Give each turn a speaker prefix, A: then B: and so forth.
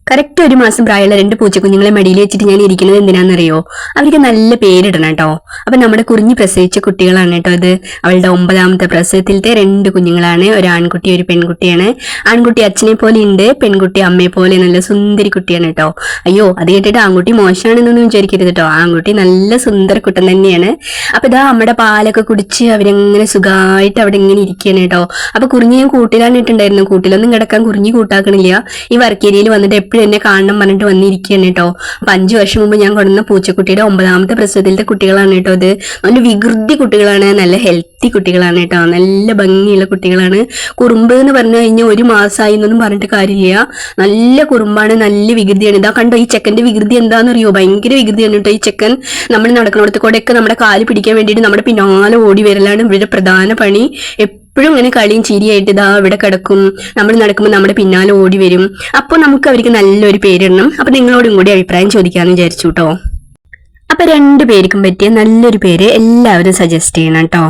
A: Correct 1 മാസം പ്രായമുള്ള 2 പൂച്ചക്കുഞ്ഞുങ്ങളെ മടിയിൽ വെച്ചിട്ട് ഞാൻ ഇരിക്കുന്നത് എന്തിനാണെന്നറിയോ? അവർക്ക് നല്ല പേരിടണം കേട്ടോ. അപ്പൊ നമ്മുടെ കുഞ്ഞ് പ്രസവിച്ച കുട്ടികളാണ് കേട്ടോ ഇത്. അവളുടെ 9ാമത്തെ പ്രസവത്തിലത്തെ 2 കുഞ്ഞുങ്ങളാണ്. ഒരു ആൺകുട്ടി ഒരു പെൺകുട്ടിയാണ്. ആൺകുട്ടി അച്ഛനെ പോലെ ഉണ്ട്, പെൺകുട്ടി അമ്മയെ പോലെ നല്ല സുന്ദരി കുട്ടിയാണ് കേട്ടോ. അയ്യോ, അത് കേട്ടിട്ട് ആൺകുട്ടി മോശമാണെന്നൊന്നും വിചാരിക്കരുത് കേട്ടോ. ആൺകുട്ടി നല്ല സുന്ദര കുട്ടൻ തന്നെയാണ്. അപ്പൊ ഇതാ നമ്മുടെ പാലൊക്കെ കുടിച്ച് അവരങ്ങനെ സുഖമായിട്ട് അവിടെ ഇങ്ങനെ ഇരിക്കുകയാണ് കേട്ടോ. അപ്പൊ കുറിഞ്ഞി ഞാൻ കൂട്ടിലാണ് ഇട്ടുണ്ടായിരുന്നു. കൂട്ടിലൊന്നും കിടക്കാൻ കുറിഞ്ഞി കൂട്ടാക്കണില്ല. ഈ വർക്കേരിയയിൽ വന്നിട്ട് എപ്പോഴും എന്നെ കാണണം പറഞ്ഞിട്ട് വന്നിരിക്കുകയാണ് കേട്ടോ. അപ്പൊ 5 വർഷം മുമ്പ് ഞാൻ കൊടുന്ന പൂച്ചക്കുട്ടിയുടെ 9ാമത്തെ പ്രസവത്തിലത്തെ കുട്ടികളാണ് കേട്ടോ. ഇത് നല്ല വികൃതി കുട്ടികളാണ്, നല്ല ഹെൽത്തി കുട്ടികളാണ് കേട്ടോ. നല്ല ഭംഗിയുള്ള കുട്ടികളാണ്. കുറുമ്പ് എന്ന് പറഞ്ഞു കഴിഞ്ഞാൽ 1 മാസമായി എന്നൊന്നും പറഞ്ഞിട്ട് കാര്യമില്ല. നല്ല കുറുമ്പാണ്, നല്ല വികൃതിയാണ്. ഇതാ കണ്ടോ, ഈ ചെക്കന്റെ വികൃതി എന്താണെന്നറിയോ? ഭയങ്കര വികൃതിയാണ് കേട്ടോ ഈ ചെക്കൻ. നമ്മൾ നടക്കുന്നിടത്ത് കൂടെയൊക്കെ നമ്മുടെ കാല് പിടിക്കാൻ വേണ്ടിയിട്ട് നമ്മുടെ പിന്നാലെ ഓടി വരലാണ് ഇവരുടെ പ്രധാന പണി. എപ്പോഴും ഇങ്ങനെ കളിയും ചിരിയായിട്ട് ഇതാ ഇവിടെ കിടക്കും. നമ്മൾ നടക്കുമ്പോൾ നമ്മുടെ പിന്നാലെ ഓടി വരും. അപ്പോൾ നമുക്ക് അവർക്ക് നല്ലൊരു പേരിടണം. അപ്പൊ നിങ്ങളോടും കൂടി അഭിപ്രായം ചോദിക്കാമെന്ന് വിചാരിച്ചു കേട്ടോ. അപ്പൊ 2 പേർക്കും പറ്റിയ നല്ലൊരു പേര് എല്ലാവരും സജസ്റ്റ് ചെയ്യണം കേട്ടോ.